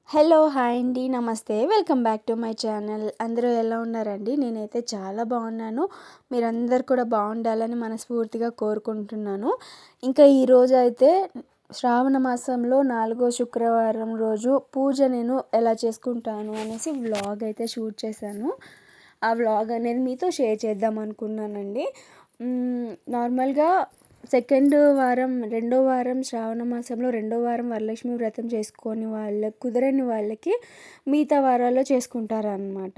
Hello! Hi అండి. నమస్తే. Welcome back to my channel. అందరూ ఎలా ఉన్నారండి? నేనైతే చాలా బాగున్నాను. మీరందరూ కూడా బాగుండాలని మనస్ఫూర్తిగా కోరుకుంటున్నాను. ఇంకా ఈరోజైతే శ్రావణ మాసంలో 4గో శుక్రవారం రోజు పూజ నేను ఎలా చేసుకుంటాను అనేసి వ్లాగ్ అయితే షూట్ చేశాను. ఆ వ్లాగ్ అనేది మీతో షేర్ చేద్దాం అనుకున్నానండి. నార్మల్‌గా రెండో వారం శ్రావణ మాసంలో రెండో వారం వరలక్ష్మి వ్రతం చేసుకొని కుదరని వాళ్ళకి మిగతా వారాల్లో చేసుకుంటారనమాట.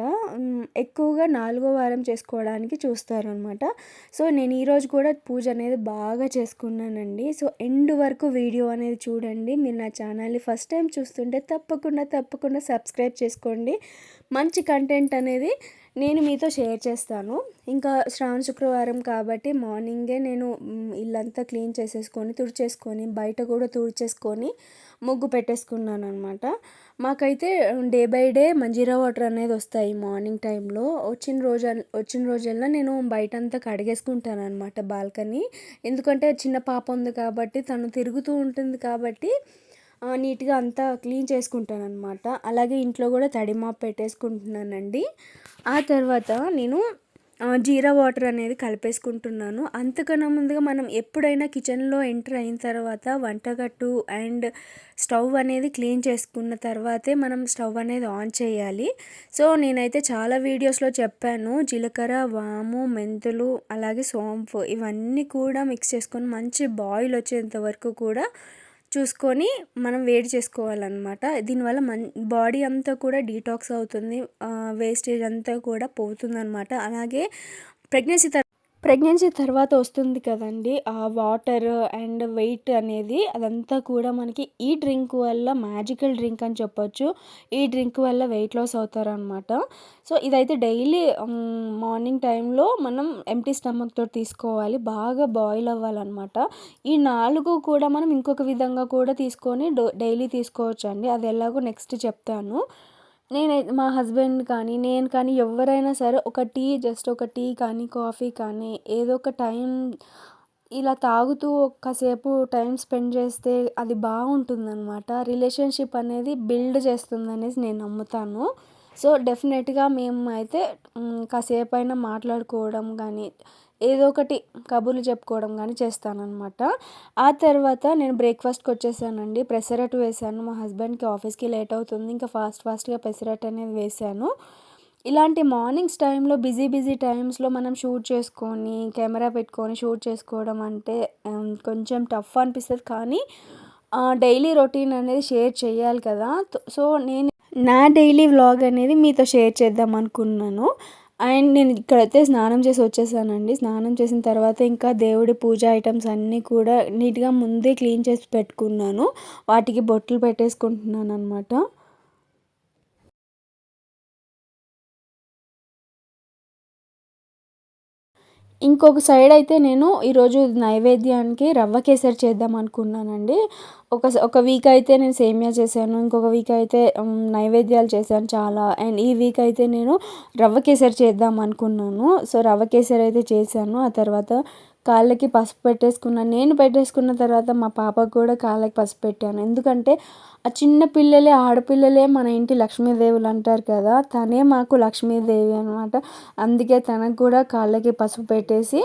ఎక్కువగా 4గో వారం చేసుకోవడానికి చూస్తారనమాట. సో, నేను ఈరోజు కూడా పూజ అనేది బాగా చేసుకున్నానండి. సో, ఎండ్ వరకు వీడియో అనేది చూడండి. మీరు నా ఛానల్‌ని ఫస్ట్ టైం చూస్తుంటే తప్పకుండా సబ్స్క్రైబ్ చేసుకోండి. మంచి కంటెంట్ అనేది నేను మీతో షేర్ చేస్తాను. ఇంకా శ్రావణ శుక్రవారం కాబట్టి మార్నింగే నేను ఇల్లంతా క్లీన్ చేసేసుకొని, తుడిచేసుకొని, బయట కూడా తుడిచేసుకొని ముగ్గు పెట్టేసుకున్నాననమాట. మాకైతే day by day Manjira water అనేది వస్తాయి మార్నింగ్ టైంలో. వచ్చిన రోజల్లా నేను బయటంతా కడిగేసుకుంటాననమాట బాల్కనీ. ఎందుకంటే చిన్న పాప ఉంది కాబట్టి తను తిరుగుతూ ఉంటుంది కాబట్టి నీట్‌గా అంతా క్లీన్ చేసుకుంటాననమాట. అలాగే ఇంట్లో కూడా తడి మాప్ పెట్టేసుకుంటున్నానండి. ఆ తర్వాత నేను జీరా వాటర్ అనేది కలిపేసుకుంటున్నాను. అంతకన్నా ముందుగా మనం ఎప్పుడైనా కిచెన్‌లో ఎంటర్ అయిన తర్వాత వంటగట్టు అండ్ స్టవ్ అనేది క్లీన్ చేసుకున్న తర్వాతే మనం స్టవ్ అనేది ఆన్ చేయాలి. సో, నేనైతే చాలా వీడియోస్‌లో చెప్పాను. జీలకర్ర, వాము, మెంతులు అలాగే సోంపు ఇవన్నీ కూడా మిక్స్ చేసుకొని మంచి బాయిల్ వచ్చేంత వరకు కూడా చూసుకొని మనం వేడి చేసుకోవాలన్నమాట. దీనివల్ల బాడీ అంతా కూడా డీటాక్స్ అవుతుంది. వేస్టేజ్ అంతా కూడా పోతుందన్నమాట. అలాగే ప్రెగ్నెన్సీ తర్వాత వస్తుంది కదండీ! ఆ వాటర్ అండ్ వెయిట్ అనేది అదంతా కూడా మనకి ఈ డ్రింక్ వల్ల మ్యాజికల్ డ్రింక్ అని చెప్పొచ్చు. ఈ డ్రింక్ వల్ల వెయిట్ లాస్ అవుతారనమాట. సో, ఇదైతే డైలీ మార్నింగ్ టైంలో మనం ఎంప్టీ స్టమక్‌తో తీసుకోవాలి. బాగా బాయిల్ అవ్వాలన్నమాట. ఈ 4 కూడా మనం ఇంకొక విధంగా కూడా తీసుకొని డైలీ తీసుకోవచ్చండి. అది ఎలాగో నెక్స్ట్ చెప్తాను. మా హస్బెండ్ కానీ, నేను కానీ ఎవ్వరైనా సరే జస్ట్ ఒక టీ కానీ, కాఫీ కానీ ఏదో ఒక టైం ఇలా తాగుతూ కాసేపు టైం స్పెండ్ చేస్తే అది బాగుంటుందనమాట. రిలేషన్‌షిప్ అనేది బిల్డ్ చేస్తుందనేసి నేను నమ్ముతాను. సో, డెఫినెట్‌గా మేము అయితే కాసేపైనా మాట్లాడుకోవడం కానీ, ఏదో ఒకటి కబుర్లు చెప్పుకోవడం కానీ చేస్తాననమాట. ఆ తర్వాత నేను బ్రేక్‌ఫాస్ట్‌కి వచ్చేసానండి. పెసరట్టు వేశాను. మా హస్బెండ్‌కి ఆఫీస్‌కి లేట్ అవుతుంది. ఇంకా ఫాస్ట్‌గా పెసరట్టు అనేది వేశాను. ఇలాంటి మార్నింగ్స్ టైంలో బిజీ టైమ్స్‌లో మనం షూట్ చేసుకొని, కెమెరా పెట్టుకొని షూట్ చేసుకోవడం అంటే కొంచెం టఫ్ అనిపిస్తది. కానీ డైలీ రొటీన్ అనేది షేర్ చేయాలి కదా! సో, నేను నా డైలీ వ్లాగ్ అనేది మీతో షేర్ చేద్దాం అనుకున్నాను. అండ్ నేను ఇక్కడైతే స్నానం చేసి వచ్చేసానండి. స్నానం చేసిన తర్వాత ఇంకా దేవుడి పూజ ఐటమ్స్ అన్నీ కూడా నీట్‌గా ముందే క్లీన్ చేసి పెట్టుకున్నాను. వాటికి బొట్లు పెట్టేసుకుంటున్నాననమాట. ఇంకొక సైడ్ అయితే నేను ఈరోజు నైవేద్యానికి రవ్వ కేసరి చేద్దాం అనుకున్నానండి. ఒక వీక్ అయితే నేను సేమియా చేశాను. ఇంకొక వీక్ అయితే నైవేద్యాలు చేశాను చాలా. అండ్ ఈ వీక్ అయితే నేను రవ్వ కేసరి చేద్దాం అనుకున్నాను. సో, రవ్వ కేసరి అయితే చేశాను. ఆ తర్వాత కాళ్ళకి పసుపు పెట్టేసుకున్నాను. నేను పెట్టేసుకున్న తర్వాత మా పాపకు కూడా కాళ్ళకి పసుపు పెట్టాను. ఎందుకంటే ఆ చిన్న పిల్లలే ఆడపిల్లలే మన ఇంటి లక్ష్మీదేవులు అంటారు కదా! తనే మాకు లక్ష్మీదేవి అనమాట. అందుకే తనకు కూడా కాళ్ళకి పసుపు పెట్టేసి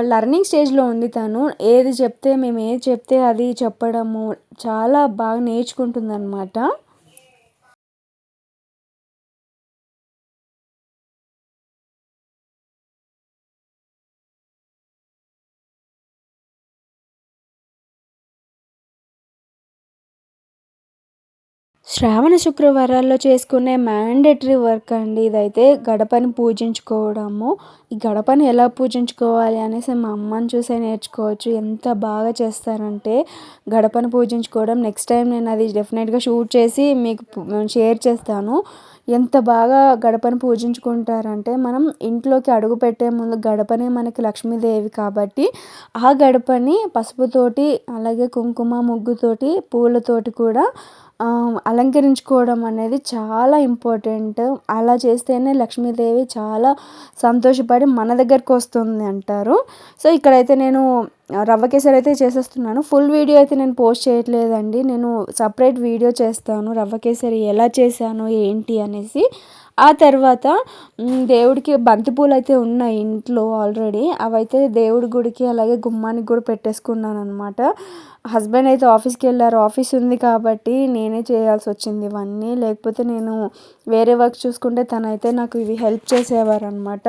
లెర్నింగ్ స్టేజ్‌లో ఉంది తను. మేము ఏది చెప్తే అది చెప్పడము చాలా బాగా నేర్చుకుంటుందనమాట. శ్రావణ శుక్రవారాల్లో చేసుకునే మ్యాండేటరీ వర్క్ అండి ఇదైతే. గడపని పూజించుకోవడము. ఈ గడపని ఎలా పూజించుకోవాలి అనేసి మా అమ్మని చూసే నేర్చుకోవచ్చు. ఎంత బాగా చేస్తారంటే గడపను పూజించుకోవడం. నెక్స్ట్ టైం నేను అది డెఫినెట్‌గా షూట్ చేసి మీకు షేర్ చేస్తాను. ఎంత బాగా గడపను పూజించుకుంటారంటే మనం ఇంట్లోకి అడుగుపెట్టే ముందు గడపనే మనకి లక్ష్మీదేవి కాబట్టి ఆ గడపని పసుపుతోటి అలాగే కుంకుమ, ముగ్గుతోటి, పూలతోటి కూడా అలంకరించుకోవడం అనేది చాలా ఇంపార్టెంట్. అలా చేస్తేనే లక్ష్మీదేవి చాలా సంతోషపడి మన దగ్గరికి వస్తుంది అంటారు. సో ఇక్కడైతే నేను రవ్వ కేసరి అయితే చేసేస్తున్నాను. ఫుల్ వీడియో అయితే నేను పోస్ట్ చేయట్లేదండి. నేను సపరేట్ వీడియో చేస్తాను రవ్వ కేసరి ఎలా చేశాను ఏంటి అనేసి. ఆ తర్వాత దేవుడికి బంతిపూలు అయితే ఉన్నాయి ఇంట్లో ఆల్రెడీ. అవైతే దేవుడి గుడికి అలాగే గుమ్మానికి కూడా పెట్టేసుకున్నాను అనమాట. హస్బెండ్ అయితే ఆఫీస్కి వెళ్ళారు. ఆఫీస్ ఉంది కాబట్టి నేనే చేయాల్సి వచ్చింది ఇవన్నీ. లేకపోతే నేను వేరే వర్క్ చూసుకుంటే తనైతే నాకు ఇవి హెల్ప్ చేసేవారు అనమాట.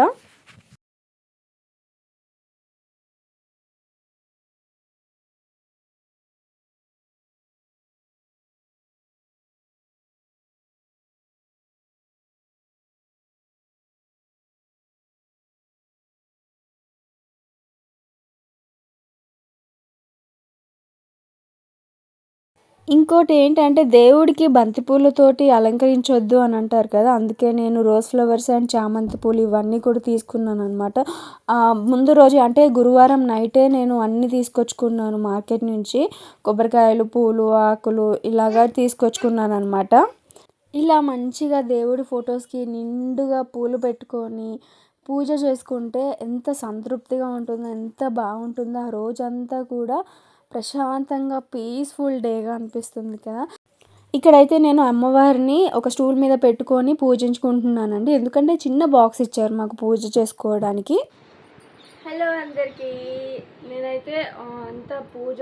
ఇంకోటి ఏంటంటే దేవుడికి బంతిపూలతోటి అలంకరించొద్దు అని అంటారు కదా! అందుకే నేను రోజ్ ఫ్లవర్స్ అండ్ చామంతి పూలు ఇవన్నీ కూడా తీసుకున్నాననమాట. ముందు రోజు అంటే గురువారం నైటే నేను అన్నీ తీసుకొచ్చుకున్నాను మార్కెట్ నుంచి. కొబ్బరికాయలు, పూలు, ఆకులు ఇలాగా తీసుకొచ్చుకున్నాననమాట. ఇలా మంచిగా దేవుడి ఫొటోస్‌కి నిండుగా పూలు పెట్టుకొని పూజ చేసుకుంటే ఎంత సంతృప్తిగా ఉంటుందో, ఎంత బాగుంటుందో ఆ రోజంతా కూడా ప్రశాంతంగా పీస్‌ఫుల్ డేగా అనిపిస్తుంది కదా! ఇక్కడైతే నేను అమ్మవారిని ఒక స్టూల్ మీద పెట్టుకొని పూజించుకుంటున్నానండి. ఎందుకంటే చిన్న బాక్స్ ఇచ్చారు మాకు పూజ చేసుకోవడానికి. హలో అందరికీ. నేనైతే అంతా పూజ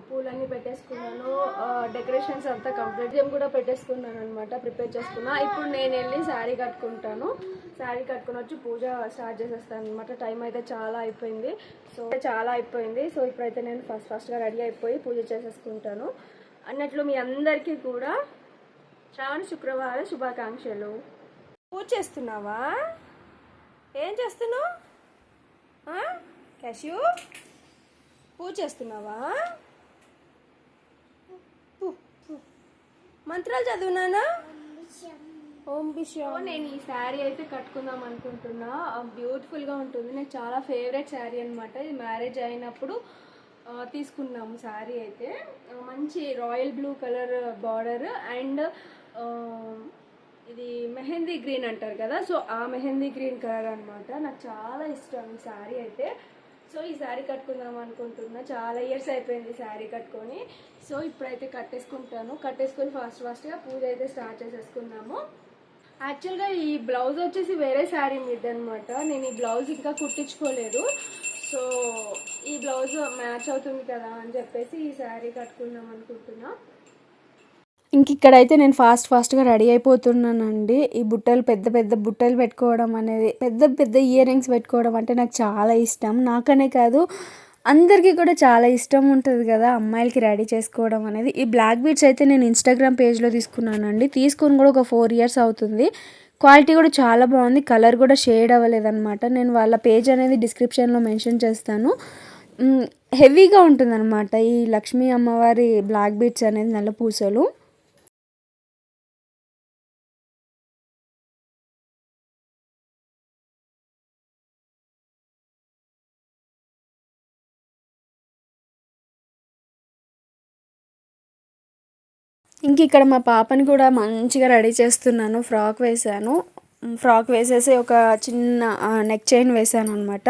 పూలన్నీ పెట్టేసుకున్నాను. డెకరేషన్స్ అంతా కంప్లీట్ కూడా పెట్టేసుకున్నాను అనమాట. ప్రిపేర్ చేసుకున్నా. ఇప్పుడు నేను వెళ్ళి శారీ కట్టుకుంటాను. శారీ కట్టుకుని వచ్చి పూజ స్టార్ట్ చేసేస్తాను అనమాట. టైం అయితే చాలా అయిపోయింది. సో ఇప్పుడైతే నేను ఫస్ట్గా రెడీ అయిపోయి పూజ చేసేసుకుంటాను. అన్నట్లు మీ అందరికీ కూడా శ్రావణ శుక్రవార శుభాకాంక్షలు. పూజ చేస్తున్నావా? ఏం చేస్తున్నావు? క్యాష్యూ పూజ చేస్తున్నావా? మంత్రాలు చదువునానా? ఓం విషయం. నేను ఈ శారీ అయితే కట్టుకుందాం అనుకుంటున్నా. బ్యూటిఫుల్గా ఉంటుంది. నాకు చాలా ఫేవరెట్ శారీ అనమాట. ఇది మ్యారేజ్ అయినప్పుడు తీసుకున్నాము శారీ అయితే. మంచి royal blue colour border and ఇది మెహందీ గ్రీన్ అంటారు కదా, సో ఆ మెహందీ గ్రీన్ కలర్ అనమాట. నాకు చాలా ఇష్టం ఈ శారీ అయితే. సో ఈ శారీ కట్టుకుందాం అనుకుంటున్నా. చాలా ఇయర్స్ అయిపోయింది శారీ కట్టుకొని. సో ఇప్పుడైతే కట్టేసుకొని ఫాస్ట్గా పూజ అయితే స్టార్ట్ చేసేసుకున్నాము. యాక్చువల్గా ఈ బ్లౌజ్ వచ్చేసి వేరే శారీ మీద అనమాట. నేను ఈ బ్లౌజ్ ఇంకా కుట్టించుకోలేదు. సో ఈ బ్లౌజ్ మ్యాచ్ అవుతుంది కదా అని చెప్పేసి ఈ శారీ కట్టుకుందాం అనుకుంటున్నా. ఇంక ఇక్కడైతే నేను ఫాస్ట్గా రెడీ అయిపోతున్నానండి. ఈ బుట్టలు పెద్ద బుట్టలు పెట్టుకోవడం అనేది, పెద్ద ఇయర్ రింగ్స్ పెట్టుకోవడం అంటే నాకు చాలా ఇష్టం. నాకనే కాదు అందరికీ కూడా చాలా ఇష్టం ఉంటుంది కదా అమ్మాయిలకి రెడీ చేసుకోవడం అనేది. ఈ బ్లాక్ బీడ్స్ అయితే నేను ఇన్స్టాగ్రామ్ పేజ్లో తీసుకున్నానండి. తీసుకొని కూడా ఒక 4 years అవుతుంది. క్వాలిటీ కూడా చాలా బాగుంది. కలర్ కూడా షేడ్ అవ్వలేదన్నమాట. నేను వాళ్ళ పేజ్ అనేది డిస్క్రిప్షన్లో మెన్షన్ చేస్తాను. హెవీగా ఉంటుందన్నమాట ఈ లక్ష్మీ అమ్మవారి బ్లాక్ బీడ్స్ అనేది, నల్ల పూసలు. ఇంక ఇక్కడ మా పాపని కూడా మంచిగా రెడీ చేస్తున్నాను. ఫ్రాక్ వేసేసి ఒక చిన్న నెక్ చైన్ వేసాను అనమాట.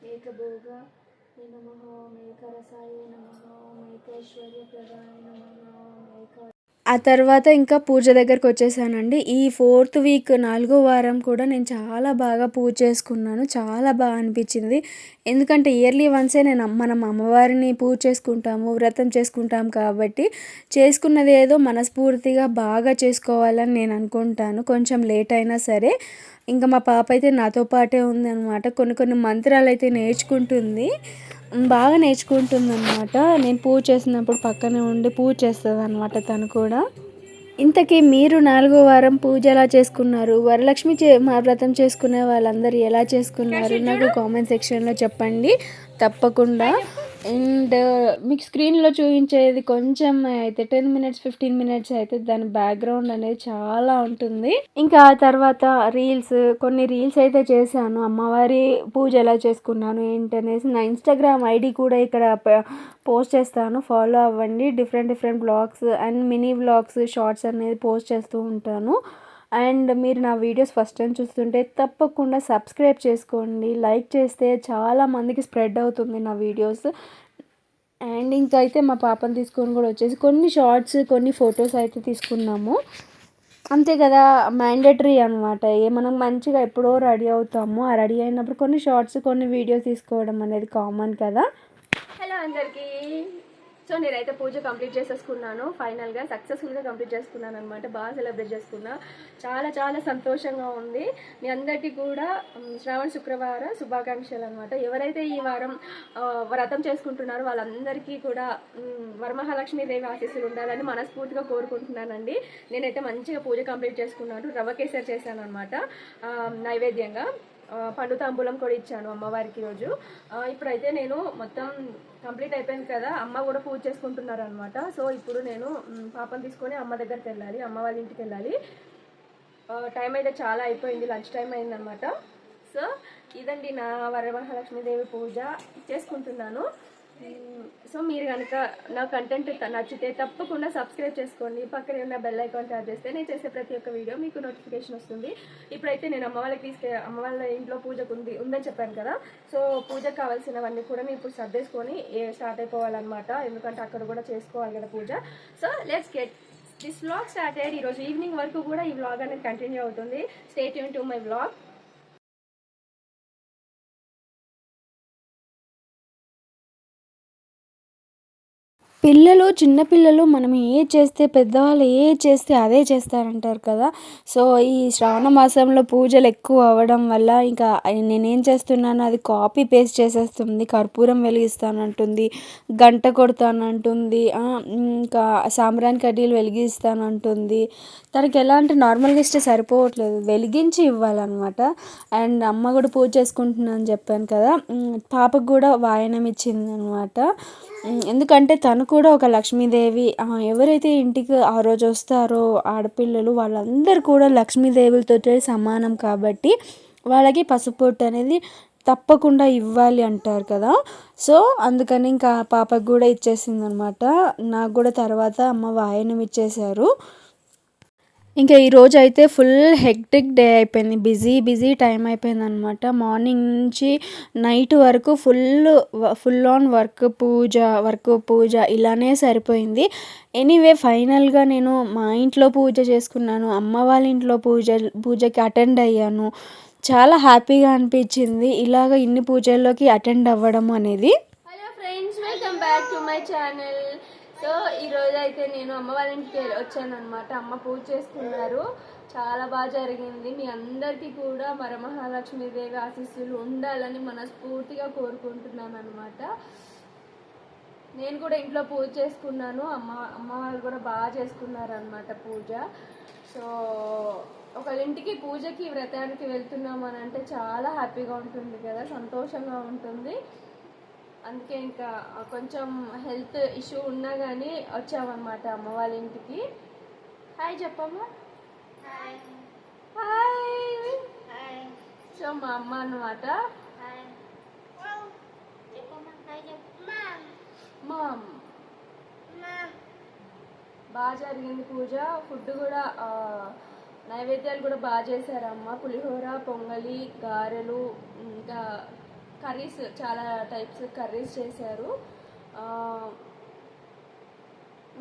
మేకభోగా నమః, మేకరసాయ నమః, మేకైశ్వర్యప్రదాయ నమః, మేక ఆ తర్వాత ఇంకా పూజ దగ్గరికి వచ్చేసానండి. ఈ 4th వీక్ 4వ వారం కూడా నేను చాలా బాగా పూజ చేసుకున్నాను. చాలా బా అనిపించింది. ఎందుకంటే ఇయర్లీ వన్సే మనం అమ్మవారిని పూజ చేసుకుంటాము, వ్రతం చేసుకుంటాం కాబట్టి చేసుకున్నది ఏదో మనస్ఫూర్తిగా బాగా చేసుకోవాలని నేను అనుకుంటాను. కొంచెం లేట్ అయినా సరే. ఇంకా మా పాప అయితే నాతో పాటే ఉందనమాట. కొన్ని కొన్ని మంత్రాలైతే నేర్చుకుంటుంది. బాగా నేర్చుకుంటుందనమాట. నేను పూజ చేసినప్పుడు పక్కనే ఉండి పూజ చేస్తదనమాట తను కూడా. ఇంతకీ మీరు 4వ వారం పూజ ఎలా చేసుకున్నారు? వరలక్ష్మి వ్రతం చేసుకునే వాళ్ళందరూ ఎలా చేసుకున్నారు? నాకు కామెంట్ సెక్షన్‌లో చెప్పండి తప్పకుండా. అండ్ మీకు స్క్రీన్‌లో చూయించేది కొంచెం అయితే 10 మినిట్స్, 15 మినిట్స్ అయితే దాని బ్యాక్‌గ్రౌండ్ అనేది చాలా ఉంటుంది. ఇంకా ఆ తర్వాత కొన్ని రీల్స్ అయితే చేశాను. అమ్మవారి పూజ ఎలా చేసుకున్నాను ఏంటనేసి నా ఇన్‌స్టాగ్రామ్ ఐడీ కూడా ఇక్కడ పోస్ట్ చేస్తాను. ఫాలో అవ్వండి. Different different vlogs and mini vlogs, shorts అనేది పోస్ట్ చేస్తూ ఉంటాను. అండ్ మీరు నా వీడియోస్ ఫస్ట్ టైం చూస్తుంటే తప్పకుండా సబ్స్క్రైబ్ చేసుకోండి. లైక్ చేస్తే చాలా మందికి స్ప్రెడ్ అవుతుంది నా వీడియోస్. అండ్ ఇంకా అయితే మా పాపని తీసుకొని కూడా వచ్చేసి కొన్ని షార్ట్స్, కొన్ని ఫొటోస్ అయితే తీసుకున్నాము. అంతే కదా, మ్యాండేటరీ అనమాట. మనం మంచిగా ఎప్పుడో రెడీ అవుతాము. ఆ రెడీ అయినప్పుడు కొన్ని షార్ట్స్, కొన్ని వీడియోస్ తీసుకోవడం అనేది కామన్ కదా. హలో అందరికీ. సో నేనైతే పూజ కంప్లీట్ చేసేసుకున్నాను. ఫైనల్గా సక్సెస్ఫుల్గా కంప్లీట్ చేసుకున్నాను అనమాట. బాగా సెలబ్రేట్ చేసుకున్నా. చాలా చాలా సంతోషంగా ఉంది. మీ అందరికీ కూడా శ్రావణ శుక్రవార శుభాకాంక్షలు అనమాట. ఎవరైతే ఈ వారం వ్రతం చేసుకుంటున్నారో వాళ్ళందరికీ కూడా వరమహాలక్ష్మీదేవి ఆశీస్సులు ఉండాలని మనస్ఫూర్తిగా కోరుకుంటున్నానండి. నేనైతే మంచిగా పూజ కంప్లీట్ చేసుకున్నాను. రవ్వ కేసరి చేశాను అనమాట నైవేద్యంగా. పండు తాంబూలం కూడా ఇచ్చాను అమ్మవారికి రోజు. ఇప్పుడైతే నేను మొత్తం కంప్లీట్ అయిపోయింది కదా, అమ్మ కూడా పూజ చేసుకుంటున్నారు అనమాట. సో ఇప్పుడు నేను పాపను తీసుకొని అమ్మ దగ్గరికి వెళ్ళాలి, అమ్మ వాళ్ళ ఇంటికి వెళ్ళాలి. టైం అయితే చాలా అయిపోయింది, లంచ్ టైం అయిందనమాట. సో ఇదండి నా వరమహాలక్ష్మీదేవి పూజ చేసుకుంటున్నాను. సో మీరు కనుక నా కంటెంట్ నచ్చితే తప్పకుండా సబ్స్క్రైబ్ చేసుకోండి. పక్కనే ఉన్న బెల్ ఐకాన్ ట్యాప్ చేస్తే నేను చేసే ప్రతి ఒక్క వీడియో మీకు నోటిఫికేషన్ వస్తుంది. ఇప్పుడైతే నేను అమ్మ వాళ్ళ ఇంట్లో పూజకు ఉందని చెప్పాను కదా. సో పూజకు కావాల్సినవన్నీ కూడా నేను ఇప్పుడు సర్దేసుకొని స్టార్ట్ అయిపోవాలన్నమాట. ఎందుకంటే అక్కడ కూడా చేసుకోవాలి కదా పూజ. So let's get this vlog started. ఈరోజు ఈవినింగ్ వరకు కూడా ఈ వ్లాగ్ అనేది కంటిన్యూ అవుతుంది. Stay tune to my vlog. చిన్నపిల్లలు మనం పెద్దవాళ్ళు చేస్తే అదే చేస్తారంటారు కదా. సో ఈ శ్రావణ మాసంలో పూజలు ఎక్కువ అవ్వడం వల్ల ఇంకా నేనేం చేస్తున్నాను, అది కాపీ పేస్ట్ చేసేస్తుంది. కర్పూరం వెలిగిస్తానంటుంది, గంట కొడతానంటుంది, ఇంకా సాంబ్రాణి కడ్డీలు వెలిగిస్తానంటుంది. తనకి ఎలా అంటే నార్మల్గా ఇస్తే సరిపోవట్లేదు, వెలిగించి ఇవ్వాలన్నమాట. అండ్ అమ్మ కూడా పూజ చేసుకుంటున్నాను చెప్పాను కదా. పాపకు కూడా వాయనం ఇచ్చిందనమాట. ఎందుకంటే తను కూడా ఒక లక్ష్మీదేవి. ఎవరైతే ఇంటికి ఆ రోజు వస్తారో ఆడపిల్లలు వాళ్ళందరూ కూడా లక్ష్మీదేవులతో సమానం కాబట్టి వాళ్ళకి పసుపొట్టు అనేది తప్పకుండా ఇవ్వాలి అంటారు కదా. సో అందుకని ఇంకా పాపకు కూడా ఇచ్చేసింది అనమాట. నాకు కూడా తర్వాత అమ్మ వాయనం ఇచ్చేశారు. ఇంకా ఈరోజు అయితే ఫుల్ హెక్టిక్ డే అయిపోయింది. బిజీ టైం అయిపోయింది అనమాట. మార్నింగ్ నుంచి నైట్ వరకు ఫుల్ ఆన్ వర్క్ పూజ ఇలానే సరిపోయింది. ఎనీవే ఫైనల్గా నేను మా ఇంట్లో పూజ చేసుకున్నాను, అమ్మ వాళ్ళ ఇంట్లో పూజకి అటెండ్ అయ్యాను. చాలా హ్యాపీగా అనిపించింది ఇలాగ ఇన్ని పూజల్లోకి అటెండ్ అవ్వడం అనేది. Hello friends, welcome back to my channel. So ఈరోజు అయితే నేను అమ్మ వాళ్ళ ఇంటికి వచ్చాను అనమాట. అమ్మ పూజ చేసుకున్నారు, చాలా బాగా జరిగింది. మీ అందరికీ కూడా వరమహాలక్ష్మీదేవి ఆశీస్సులు ఉండాలని మనస్ఫూర్తిగా కోరుకుంటున్నాను అనమాట. నేను కూడా ఇంట్లో పూజ చేసుకున్నాను, అమ్మ వాళ్ళు కూడా బాగా చేసుకున్నారు అనమాట పూజ. సో ఒకరింటికి పూజకి వ్రతానికి వెళ్తున్నాము అని అంటే చాలా హ్యాపీగా ఉంటుంది కదా, సంతోషంగా ఉంటుంది. అందుకే ఇంకా కొంచెం హెల్త్ ఇష్యూ ఉన్నా కానీ వచ్చామన్నమాట అమ్మ వాళ్ళ ఇంటికి. హాయ్ చెప్పమ్మా. హాయ్. సో మా అమ్మ అన్నమాట. బాగా జరిగింది పూజ. ఫుడ్ కూడా నైవేద్యాలు కూడా బాగా చేశారమ్మ. పులిహోర, పొంగలి, గారెలు, ఇంకా కర్రీస్, చాలా టైప్స్ కర్రీస్ చేశారు.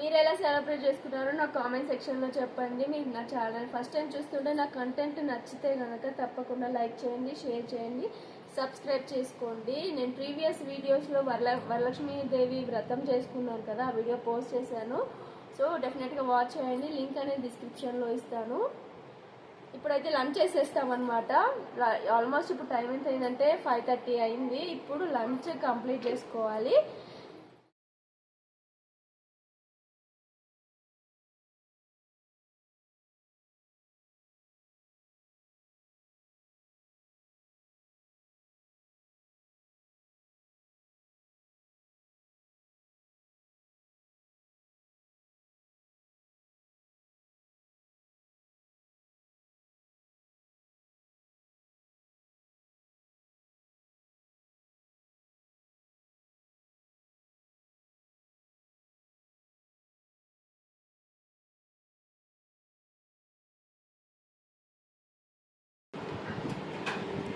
మీరు ఎలా సెలబ్రేట్ చేసుకున్నారో నా కామెంట్ సెక్షన్లో చెప్పండి. మీరు నా ఛానల్ ఫస్ట్ టైం చూస్తుంటే నా కంటెంట్ నచ్చితే కనుక తప్పకుండా లైక్ చేయండి, షేర్ చేయండి, సబ్స్క్రైబ్ చేసుకోండి. నేను ప్రీవియస్ వీడియోస్లో వరలక్ష్మీదేవి వ్రతం చేసుకున్నాను కదా, ఆ వీడియో పోస్ట్ చేశాను. సో డెఫినెట్గా వాచ్ చేయండి. లింక్ అనేది డిస్క్రిప్షన్లో ఇస్తాను. ఇప్పుడైతే లంచ్ చేసేస్తామన్నమాట. ఆల్మోస్ట్ ఇప్పుడు టైం ఎంత అయిందంటే 5:30 అయింది. ఇప్పుడు లంచ్ కంప్లీట్ చేసుకోవాలి.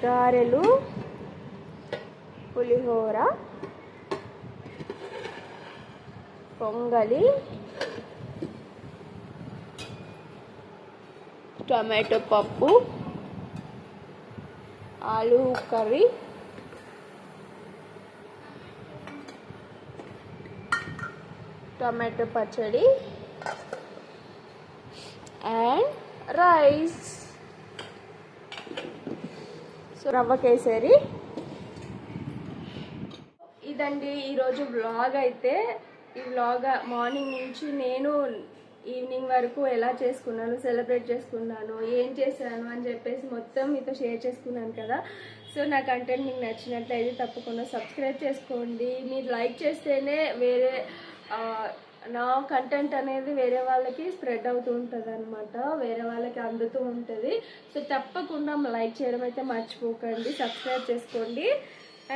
గారెలు, పులిహోర, పొంగలి, టమాటో పప్పు, ఆలు కర్రీ, టమాటో పచ్చడి అండ్ రైస్. సో రవ్వ కేసరి. ఇదండి ఈరోజు వ్లాగ్. అయితే ఈ వ్లాగ్ మార్నింగ్ నుంచి నేను ఈవినింగ్ వరకు ఎలా చేసుకున్నాను, సెలబ్రేట్ చేసుకున్నాను, ఏం చేశాను అని చెప్పేసి మొత్తం మీతో షేర్ చేసుకున్నాను కదా. సో నా కంటెంట్ మీకు నచ్చినట్లయితే తప్పకుండా సబ్స్క్రైబ్ చేసుకోండి. మీరు లైక్ చేస్తేనే నా కంటెంట్ అనేది వేరే వాళ్ళకి స్ప్రెడ్ అవుతూ ఉంటుంది అనమాట, వేరే వాళ్ళకి అందుతూ ఉంటుంది. సో తప్పకుండా లైక్ చేయడం అయితే మర్చిపోకండి, సబ్స్క్రైబ్ చేసుకోండి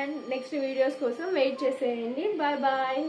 అండ్ నెక్స్ట్ వీడియోస్ కోసం వెయిట్ చేసేయండి. Bye bye.